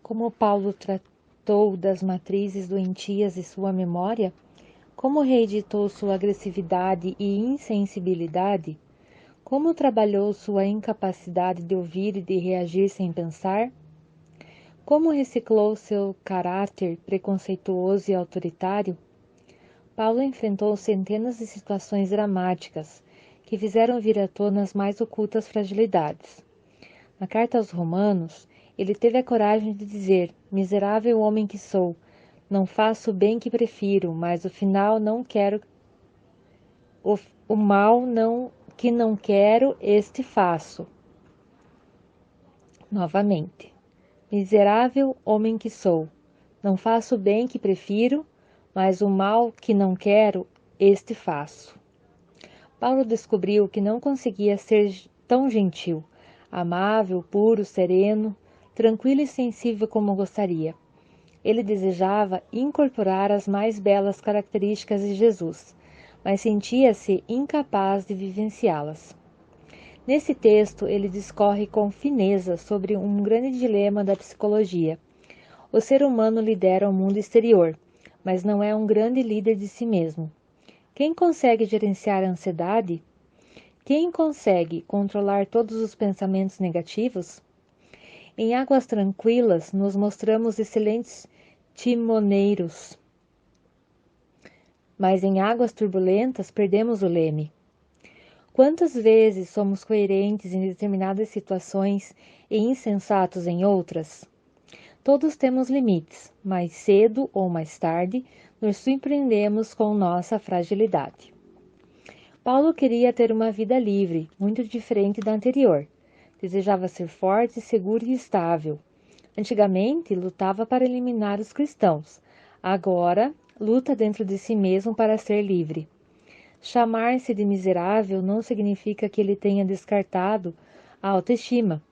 como Paulo tratou das matrizes doentias de sua memória, como reeditou sua agressividade e insensibilidade, como trabalhou sua incapacidade de ouvir e de reagir sem pensar, como reciclou seu caráter preconceituoso e autoritário. Paulo enfrentou centenas de situações dramáticas que fizeram vir à tona as mais ocultas fragilidades. Na carta aos Romanos, ele teve a coragem de dizer: miserável homem que sou, não faço o bem que prefiro, mas o final não quero, o mal que não quero, este faço. Novamente, miserável homem que sou, não faço o bem que prefiro, mas o mal que não quero, este faço. Paulo descobriu que não conseguia ser tão gentil, amável, puro, sereno, tranquilo e sensível como gostaria. Ele desejava incorporar as mais belas características de Jesus, mas sentia-se incapaz de vivenciá-las. Nesse texto, ele discorre com fineza sobre um grande dilema da psicologia. O ser humano lidera o mundo exterior, mas não é um grande líder de si mesmo. Quem consegue gerenciar a ansiedade? Quem consegue controlar todos os pensamentos negativos? Em águas tranquilas, nos mostramos excelentes timoneiros, mas em águas turbulentas perdemos o leme. Quantas vezes somos coerentes em determinadas situações e insensatos em outras? Todos temos limites, mais cedo ou mais tarde, nos surpreendemos com nossa fragilidade. Paulo queria ter uma vida livre, muito diferente da anterior. Desejava ser forte, seguro e estável. Antigamente, lutava para eliminar os cristãos. Agora, luta dentro de si mesmo para ser livre. Chamar-se de miserável não significa que ele tenha descartado a autoestima,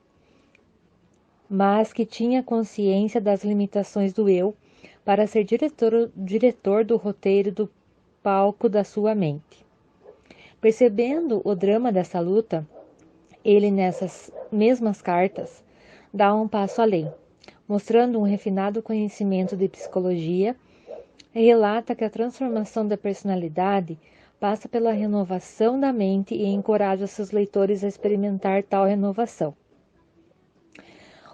mas que tinha consciência das limitações do eu para ser diretor do roteiro do palco da sua mente. Percebendo o drama dessa luta, ele, nessas mesmas cartas, dá um passo além, mostrando um refinado conhecimento de psicologia, e relata que a transformação da personalidade passa pela renovação da mente e encoraja seus leitores a experimentar tal renovação.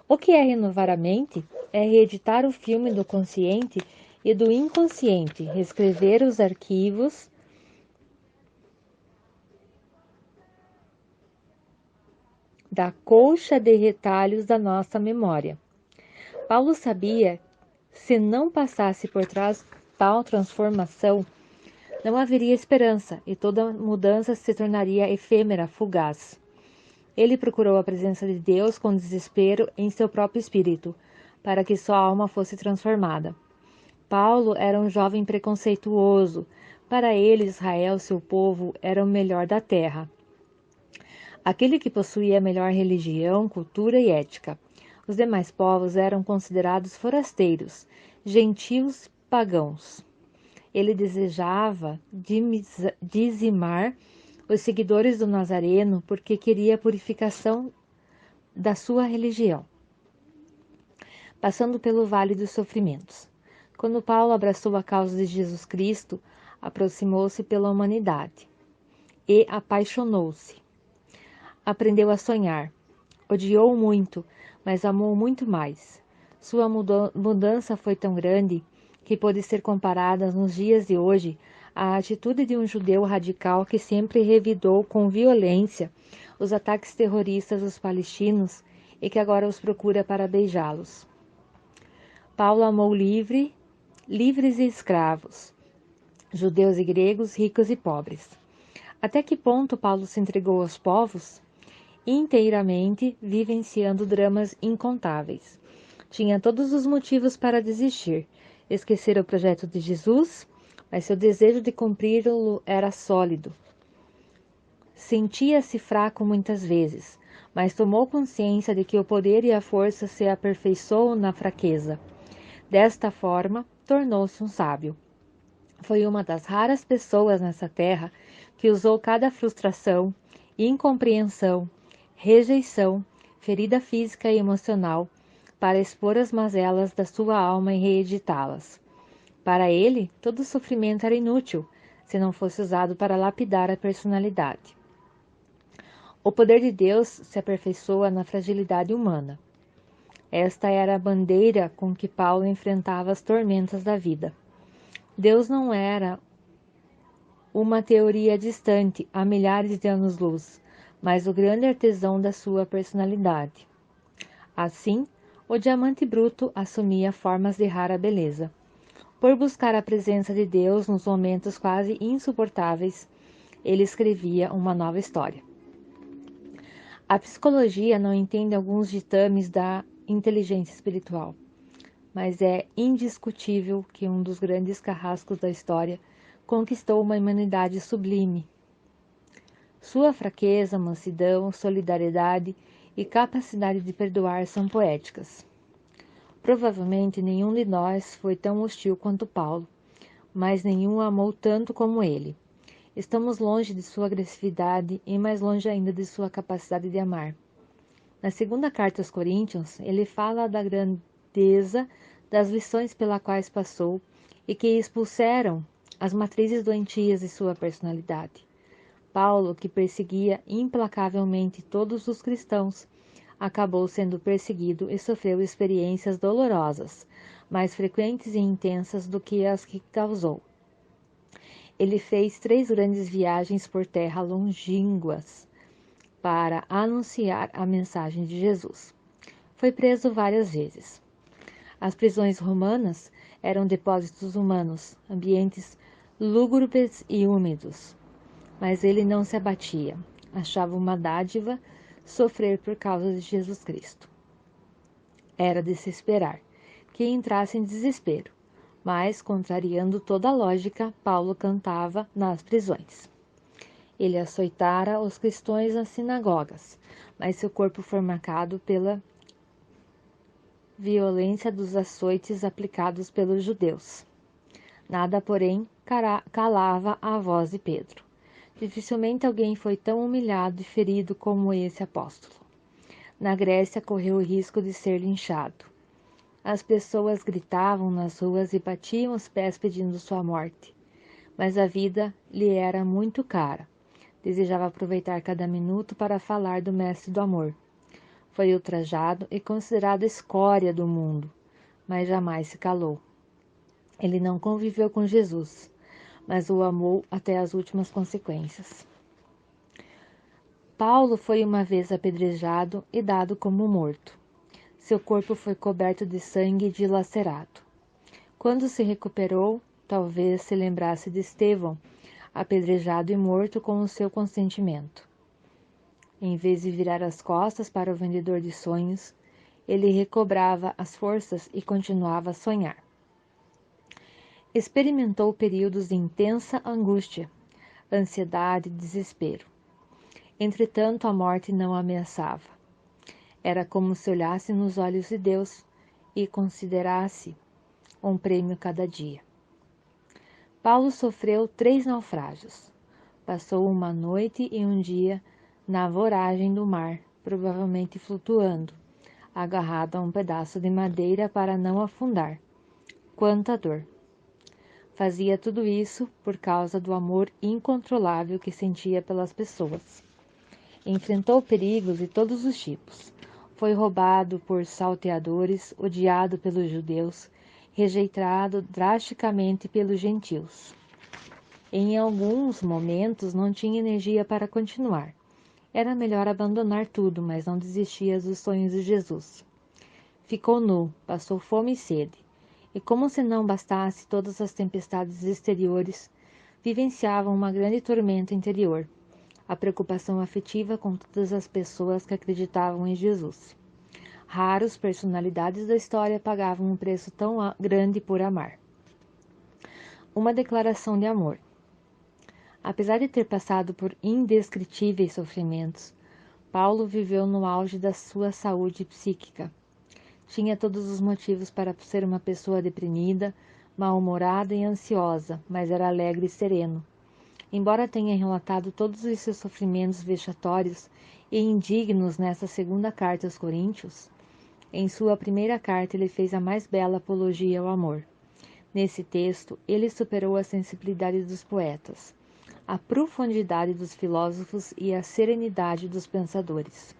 O que é renovar a mente? É reeditar o filme do consciente e do inconsciente, reescrever os arquivos da colcha de retalhos da nossa memória. Paulo sabia, se não passasse por trás tal transformação, não haveria esperança e toda mudança se tornaria efêmera, fugaz. Ele procurou a presença de Deus com desespero em seu próprio espírito, para que sua alma fosse transformada. Paulo era um jovem preconceituoso. Para ele, Israel, seu povo, era o melhor da terra. Aquele que possuía a melhor religião, cultura e ética. Os demais povos eram considerados forasteiros, gentios pagãos. Ele desejava dizimar os seguidores do Nazareno porque queria a purificação da sua religião, passando pelo vale dos sofrimentos. Quando Paulo abraçou a causa de Jesus Cristo, aproximou-se pela humanidade e apaixonou-se. Aprendeu a sonhar. Odiou muito, mas amou muito mais. Sua mudança foi tão grande que pode ser comparada nos dias de hoje à atitude de um judeu radical que sempre revidou com violência os ataques terroristas dos palestinos e que agora os procura para beijá-los. Paulo amou livres e escravos, judeus e gregos, ricos e pobres. Até que ponto Paulo se entregou aos povos? Inteiramente, vivenciando dramas incontáveis. Tinha todos os motivos para desistir, esquecer o projeto de Jesus, mas seu desejo de cumpri-lo era sólido. Sentia-se fraco muitas vezes, mas tomou consciência de que o poder e a força se aperfeiçoam na fraqueza. Desta forma, tornou-se um sábio. Foi uma das raras pessoas nessa terra que usou cada frustração, incompreensão, rejeição, ferida física e emocional, para expor as mazelas da sua alma e reeditá-las. Para ele, todo sofrimento era inútil, se não fosse usado para lapidar a personalidade. O poder de Deus se aperfeiçoa na fragilidade humana. Esta era a bandeira com que Paulo enfrentava as tormentas da vida. Deus não era uma teoria distante, a milhares de anos-luz, mas o grande artesão da sua personalidade. Assim, o diamante bruto assumia formas de rara beleza. Por buscar a presença de Deus nos momentos quase insuportáveis, ele escrevia uma nova história. A psicologia não entende alguns ditames da inteligência espiritual, mas é indiscutível que um dos grandes carrascos da história conquistou uma humanidade sublime. Sua fraqueza, mansidão, solidariedade e capacidade de perdoar são poéticas. Provavelmente nenhum de nós foi tão hostil quanto Paulo, mas nenhum amou tanto como ele. Estamos longe de sua agressividade e mais longe ainda de sua capacidade de amar. Na segunda carta aos Coríntios, ele fala da grandeza das lições pelas quais passou e que expulsaram as matrizes doentias de sua personalidade. Paulo, que perseguia implacavelmente todos os cristãos, acabou sendo perseguido e sofreu experiências dolorosas, mais frequentes e intensas do que as que causou. Ele fez 3 grandes viagens por terra longínquas para anunciar a mensagem de Jesus. Foi preso várias vezes. As prisões romanas eram depósitos humanos, ambientes lúgubres e úmidos. Mas ele não se abatia. Achava uma dádiva sofrer por causa de Jesus Cristo. Era de se esperar que entrasse em desespero, mas, contrariando toda a lógica, Paulo cantava nas prisões. Ele açoitara os cristãos nas sinagogas, mas seu corpo foi marcado pela violência dos açoites aplicados pelos judeus. Nada, porém, calava a voz de Pedro. Dificilmente alguém foi tão humilhado e ferido como esse apóstolo. Na Grécia correu o risco de ser linchado. As pessoas gritavam nas ruas e batiam os pés pedindo sua morte. Mas a vida lhe era muito cara. Desejava aproveitar cada minuto para falar do Mestre do Amor. Foi ultrajado e considerado escória do mundo, mas jamais se calou. Ele não conviveu com Jesus, mas o amou até as últimas consequências. Paulo foi uma vez apedrejado e dado como morto. Seu corpo foi coberto de sangue e dilacerado. Quando se recuperou, talvez se lembrasse de Estevão, apedrejado e morto com o seu consentimento. Em vez de virar as costas para o vendedor de sonhos, ele recobrava as forças e continuava a sonhar. Experimentou períodos de intensa angústia, ansiedade e desespero. Entretanto, a morte não ameaçava. Era como se olhasse nos olhos de Deus e considerasse um prêmio cada dia. Paulo sofreu 3 naufrágios. Passou uma noite e um dia na voragem do mar, provavelmente flutuando, agarrado a um pedaço de madeira para não afundar. Quanta dor! Fazia tudo isso por causa do amor incontrolável que sentia pelas pessoas. Enfrentou perigos de todos os tipos. Foi roubado por salteadores, odiado pelos judeus, rejeitado drasticamente pelos gentios. Em alguns momentos não tinha energia para continuar. Era melhor abandonar tudo, mas não desistia dos sonhos de Jesus. Ficou nu, passou fome e sede. E como se não bastasse todas as tempestades exteriores, vivenciava uma grande tormenta interior, a preocupação afetiva com todas as pessoas que acreditavam em Jesus. Raros personalidades da história pagavam um preço tão grande por amar. Uma declaração de amor. Apesar de ter passado por indescritíveis sofrimentos, Paulo viveu no auge da sua saúde psíquica. Tinha todos os motivos para ser uma pessoa deprimida, mal-humorada e ansiosa, mas era alegre e sereno. Embora tenha relatado todos os seus sofrimentos vexatórios e indignos nessa segunda carta aos Coríntios, Em sua primeira carta, ele fez a mais bela apologia ao amor. Nesse texto, ele superou a sensibilidade dos poetas, a profundidade dos filósofos e a serenidade dos pensadores.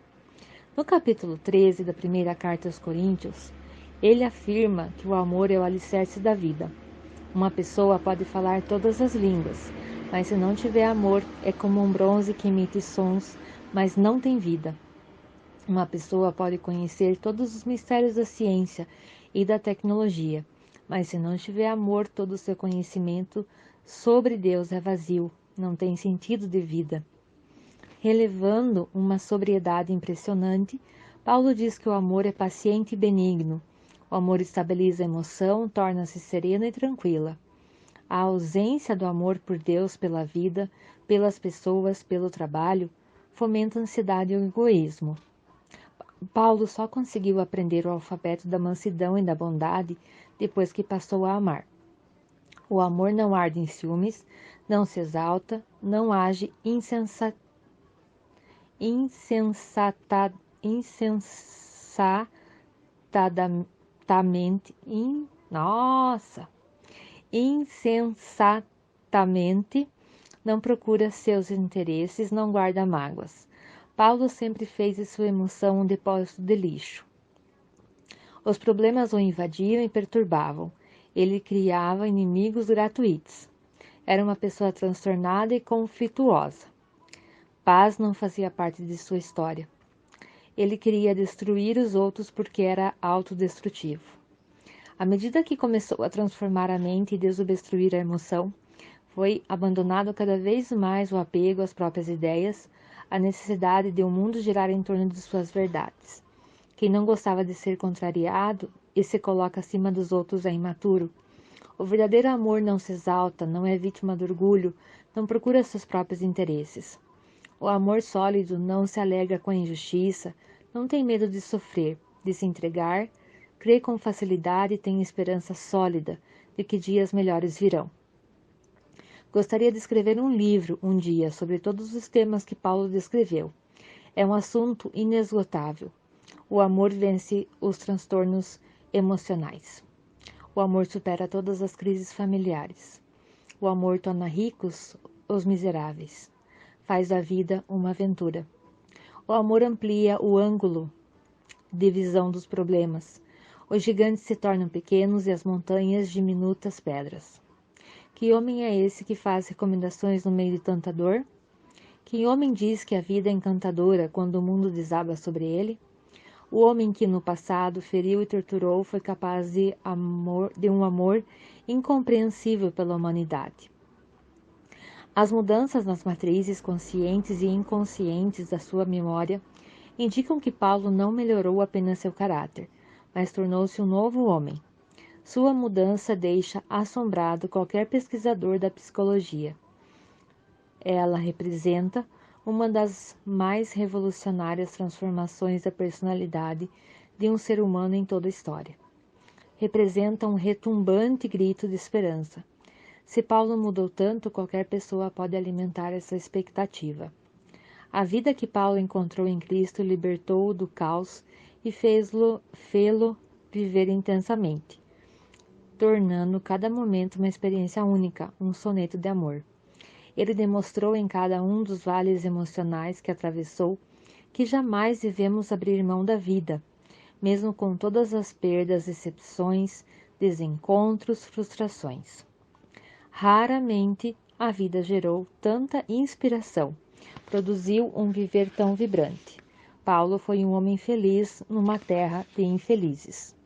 No capítulo 13 da primeira carta aos Coríntios, ele afirma que o amor é o alicerce da vida. Uma pessoa pode falar todas as línguas, mas se não tiver amor, é como um bronze que emite sons, mas não tem vida. Uma pessoa pode conhecer todos os mistérios da ciência e da tecnologia, mas se não tiver amor, todo o seu conhecimento sobre Deus é vazio, não tem sentido de vida. Relevando uma sobriedade impressionante, Paulo diz que o amor é paciente e benigno. O amor estabiliza a emoção, torna-se serena e tranquila. A ausência do amor por Deus, pela vida, pelas pessoas, pelo trabalho, fomenta a ansiedade e o egoísmo. Paulo só conseguiu aprender o alfabeto da mansidão e da bondade depois que passou a amar. O amor não arde em ciúmes, não se exalta, não age insensatamente, não procura seus interesses, não guarda mágoas. Paulo sempre fez de sua emoção um depósito de lixo. Os problemas o invadiam e perturbavam. Ele criava inimigos gratuitos. Era uma pessoa transtornada e conflituosa. Paz não fazia parte de sua história. Ele queria destruir os outros porque era autodestrutivo. À medida que começou a transformar a mente e desobstruir a emoção, foi abandonado cada vez mais o apego às próprias ideias, a necessidade de o mundo girar em torno de suas verdades. Quem não gostava de ser contrariado e se coloca acima dos outros é imaturo. O verdadeiro amor não se exalta, não é vítima do orgulho, não procura seus próprios interesses. O amor sólido não se alegra com a injustiça, não tem medo de sofrer, de se entregar, crê com facilidade e tem esperança sólida de que dias melhores virão. Gostaria de escrever um livro um dia sobre todos os temas que Paulo descreveu. É um assunto inesgotável. O amor vence os transtornos emocionais. O amor supera todas as crises familiares. O amor torna ricos os miseráveis. Faz da vida uma aventura. O amor amplia o ângulo de visão dos problemas. Os gigantes se tornam pequenos e as montanhas diminutas pedras. Que homem é esse que faz recomendações no meio de tanta dor? Que homem diz que a vida é encantadora quando o mundo desaba sobre ele? O homem que no passado feriu e torturou foi capaz de um amor incompreensível pela humanidade. As mudanças nas matrizes conscientes e inconscientes da sua memória indicam que Paulo não melhorou apenas seu caráter, mas tornou-se um novo homem. Sua mudança deixa assombrado qualquer pesquisador da psicologia. Ela representa uma das mais revolucionárias transformações da personalidade de um ser humano em toda a história. Representa um retumbante grito de esperança. Se Paulo mudou tanto, qualquer pessoa pode alimentar essa expectativa. A vida que Paulo encontrou em Cristo libertou-o do caos e fê-lo viver intensamente, tornando cada momento uma experiência única, um soneto de amor. Ele demonstrou em cada um dos vales emocionais que atravessou que jamais devemos abrir mão da vida, mesmo com todas as perdas, decepções, desencontros, frustrações. Raramente a vida gerou tanta inspiração, produziu um viver tão vibrante. Paulo foi um homem feliz numa terra de infelizes.